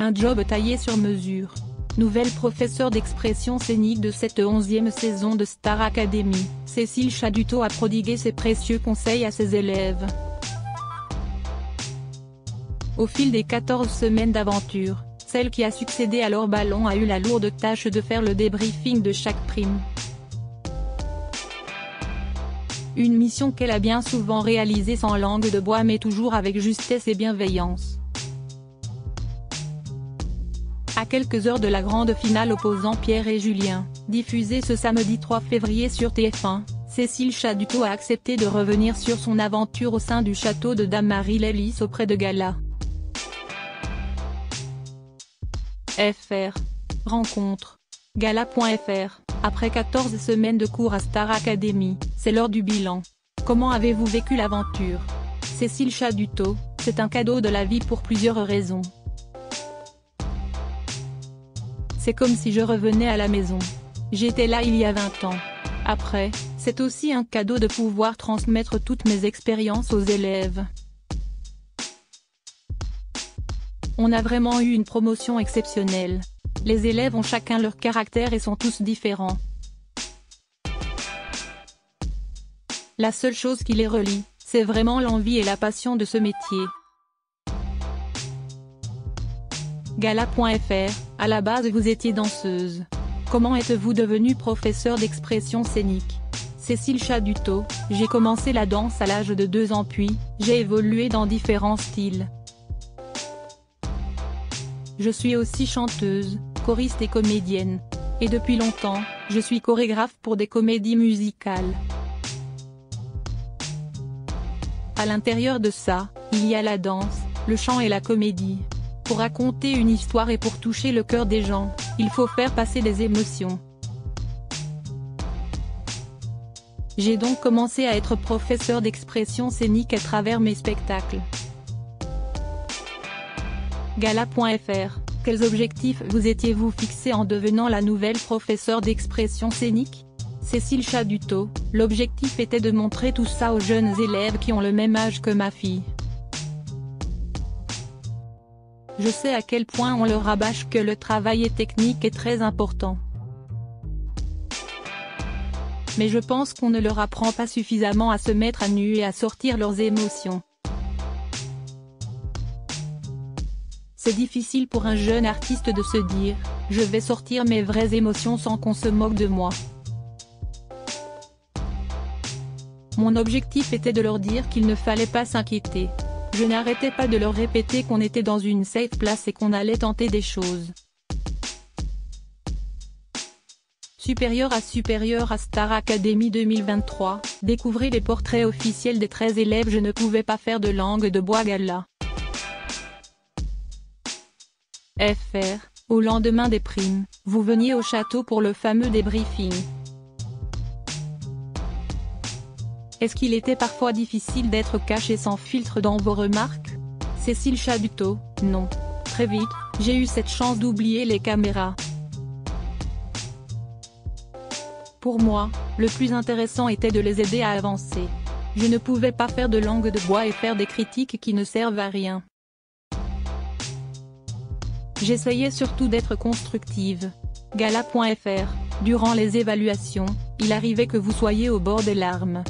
Un job taillé sur mesure. Nouvelle professeure d'expression scénique de cette 11e saison de Star Academy, Cécile Chaduteau a prodigué ses précieux conseils à ses élèves. Au fil des 14 semaines d'aventure, celle qui a succédé à Laure Ballon a eu la lourde tâche de faire le débriefing de chaque prime. Une mission qu'elle a bien souvent réalisée sans langue de bois mais toujours avec justesse et bienveillance. À quelques heures de la grande finale opposant Pierre et Julien, diffusée ce samedi 3 février sur TF1, Cécile Chaduteau a accepté de revenir sur son aventure au sein du château de Dame Marie-Lélis auprès de Gala. Rencontre. Gala.fr. Après 14 semaines de cours à Star Academy, c'est l'heure du bilan. Comment avez-vous vécu l'aventure? Cécile Chaduteau, c'est un cadeau de la vie pour plusieurs raisons. C'est comme si je revenais à la maison. J'étais là il y a 20 ans. Après, c'est aussi un cadeau de pouvoir transmettre toutes mes expériences aux élèves. On a vraiment eu une promotion exceptionnelle. Les élèves ont chacun leur caractère et sont tous différents. La seule chose qui les relie, c'est vraiment l'envie et la passion de ce métier. Gala.fr, à la base vous étiez danseuse. Comment êtes-vous devenue professeure d'expression scénique? Cécile Chaduteau, j'ai commencé la danse à l'âge de 2 ans puis, j'ai évolué dans différents styles. Je suis aussi chanteuse, choriste et comédienne. Et depuis longtemps, je suis chorégraphe pour des comédies musicales. À l'intérieur de ça, il y a la danse, le chant et la comédie. Pour raconter une histoire et pour toucher le cœur des gens, il faut faire passer des émotions. J'ai donc commencé à être professeur d'expression scénique à travers mes spectacles. Gala.fr, quels objectifs vous étiez-vous fixés en devenant la nouvelle professeure d'expression scénique? Cécile Chaduteau, l'objectif était de montrer tout ça aux jeunes élèves qui ont le même âge que ma fille. Je sais à quel point on leur rabâche que le travail technique est très important. Mais je pense qu'on ne leur apprend pas suffisamment à se mettre à nu et à sortir leurs émotions. C'est difficile pour un jeune artiste de se dire « je vais sortir mes vraies émotions sans qu'on se moque de moi ». Mon objectif était de leur dire qu'il ne fallait pas s'inquiéter. Je n'arrêtais pas de leur répéter qu'on était dans une safe place et qu'on allait tenter des choses. Supérieur à Star Academy 2023, découvrez les portraits officiels des 13 élèves. Je ne pouvais pas faire de langue de bois Gala. Au lendemain des primes, vous veniez au château pour le fameux débriefing. Est-ce qu'il était parfois difficile d'être caché sans filtre dans vos remarques? Cécile Chaduteau, non. Très vite, j'ai eu cette chance d'oublier les caméras. Pour moi, le plus intéressant était de les aider à avancer. Je ne pouvais pas faire de langue de bois et faire des critiques qui ne servent à rien. J'essayais surtout d'être constructive. Gala.fr, durant les évaluations, il arrivait que vous soyez au bord des larmes.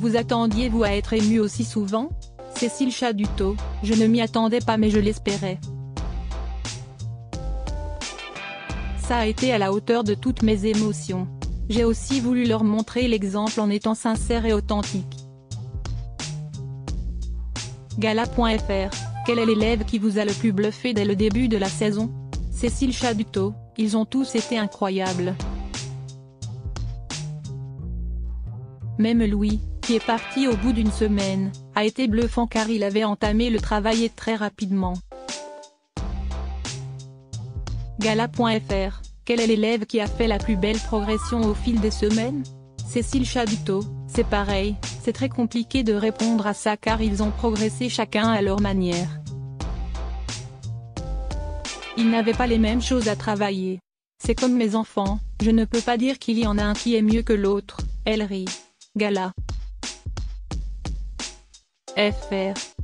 Vous attendiez-vous à être ému aussi souvent? Cécile Chaduteau, je ne m'y attendais pas mais je l'espérais. Ça a été à la hauteur de toutes mes émotions. J'ai aussi voulu leur montrer l'exemple en étant sincère et authentique. Gala.fr, quel est l'élève qui vous a le plus bluffé dès le début de la saison? Cécile Chaduteau, ils ont tous été incroyables. Même Louis, qui est parti au bout d'une semaine, a été bluffant car il avait entamé le travail très rapidement. Gala.fr, quel est l'élève qui a fait la plus belle progression au fil des semaines? Cécile Chaduteau, c'est pareil, c'est très compliqué de répondre à ça car ils ont progressé chacun à leur manière. Ils n'avaient pas les mêmes choses à travailler. C'est comme mes enfants, je ne peux pas dire qu'il y en a un qui est mieux que l'autre, elle rit. Gala.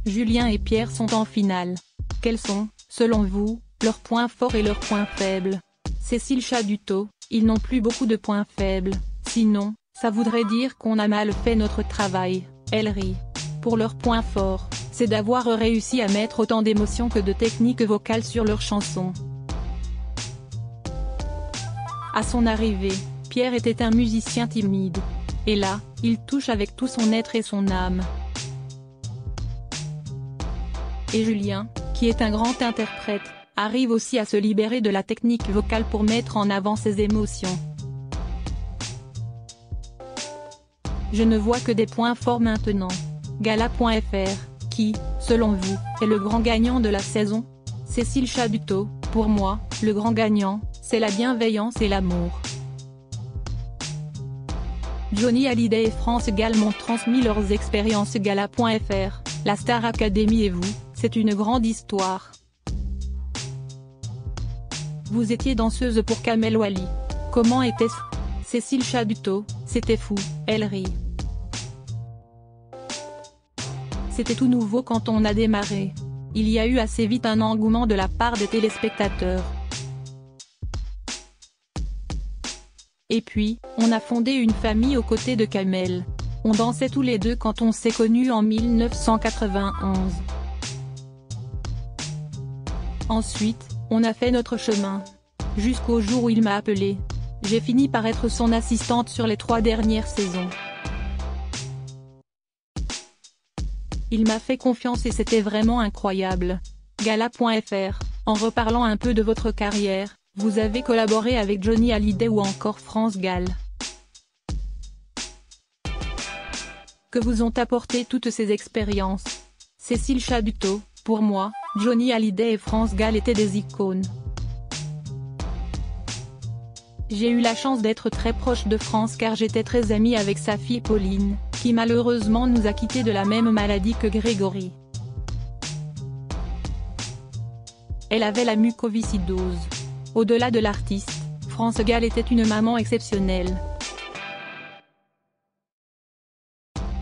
Julien et Pierre sont en finale. Quels sont, selon vous, leurs points forts et leurs points faibles? Cécile Chaduto, ils n'ont plus beaucoup de points faibles, sinon, ça voudrait dire qu'on a mal fait notre travail. Elle rit. Pour leurs points forts, c'est d'avoir réussi à mettre autant d'émotions que de techniques vocales sur leurs chansons. À son arrivée, Pierre était un musicien timide. Et là, il touche avec tout son être et son âme. Et Julien, qui est un grand interprète, arrive aussi à se libérer de la technique vocale pour mettre en avant ses émotions. Je ne vois que des points forts maintenant. Gala.fr, qui, selon vous, est le grand gagnant de la saison? Cécile Chaduto, pour moi, le grand gagnant, c'est la bienveillance et l'amour. Johnny Hallyday et France Gall m'ont transmis leurs expériences. Gala.fr, la Star Academy et vous, c'est une grande histoire. Vous étiez danseuse pour Kamel Wally. Comment était-ce? Cécile Chaduto, c'était fou, elle rit. C'était tout nouveau quand on a démarré. Il y a eu assez vite un engouement de la part des téléspectateurs. Et puis, on a fondé une famille aux côtés de Kamel. On dansait tous les deux quand on s'est connus en 1991. Ensuite, on a fait notre chemin. Jusqu'au jour où il m'a appelé. J'ai fini par être son assistante sur les 3 dernières saisons. Il m'a fait confiance et c'était vraiment incroyable. Gala.fr, en reparlant un peu de votre carrière, vous avez collaboré avec Johnny Hallyday ou encore France Gall. Que vous ont apporté toutes ces expériences? Cécile Chaduto, pour moi, Johnny Hallyday et France Gall étaient des icônes. J'ai eu la chance d'être très proche de France car j'étais très amie avec sa fille Pauline, qui malheureusement nous a quittés de la même maladie que Grégory. Elle avait la mucoviscidose. Au-delà de l'artiste, France Gall était une maman exceptionnelle.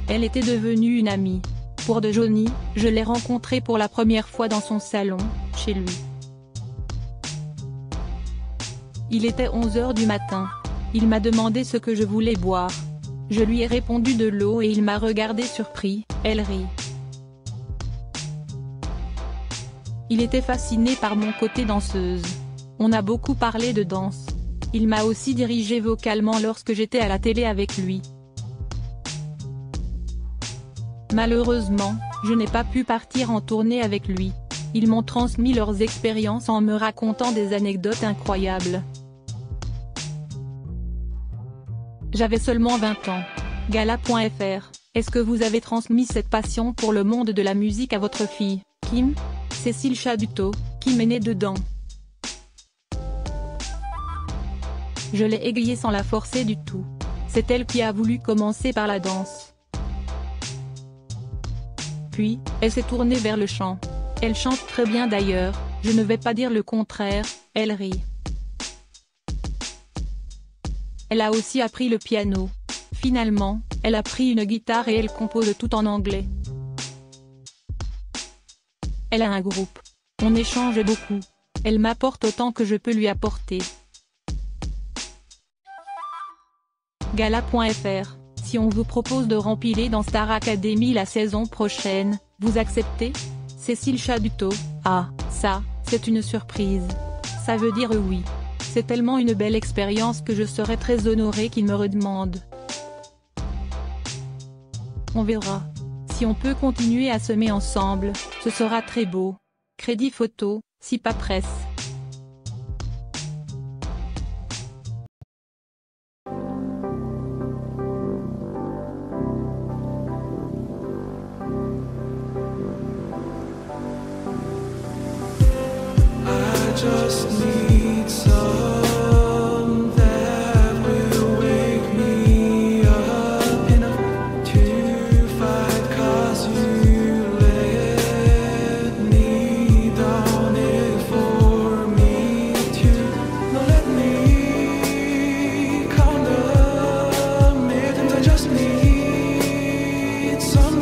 Elle était devenue une amie. Pour de Johnny, je l'ai rencontré pour la première fois dans son salon, chez lui. Il était 11h du matin. Il m'a demandé ce que je voulais boire. Je lui ai répondu de l'eau et il m'a regardé surpris, elle rit. Il était fasciné par mon côté danseuse. On a beaucoup parlé de danse. Il m'a aussi dirigé vocalement lorsque j'étais à la télé avec lui. Malheureusement, je n'ai pas pu partir en tournée avec lui. Ils m'ont transmis leurs expériences en me racontant des anecdotes incroyables. J'avais seulement 20 ans. Gala.fr, est-ce que vous avez transmis cette passion pour le monde de la musique à votre fille, Kim? Cécile Chaduto, Kim est née dedans. Je l'ai égayée sans la forcer du tout. C'est elle qui a voulu commencer par la danse. Puis, elle s'est tournée vers le chant. Elle chante très bien d'ailleurs, je ne vais pas dire le contraire, elle rit. Elle a aussi appris le piano. Finalement, elle a pris une guitare et elle compose tout en anglais. Elle a un groupe. On échange beaucoup. Elle m'apporte autant que je peux lui apporter. Gala.fr, si on vous propose de rempiler dans Star Academy la saison prochaine, vous acceptez? Cécile Chaduto, ah, ça, c'est une surprise. Ça veut dire oui. C'est tellement une belle expérience que je serais très honorée qu'il me redemande. On verra. Si on peut continuer à semer ensemble, ce sera très beau. Crédit photo, Sipa Presse. Just need some that will wake me up enough to fight, 'cause you let me down it for me to not let me count the minutes. I just need some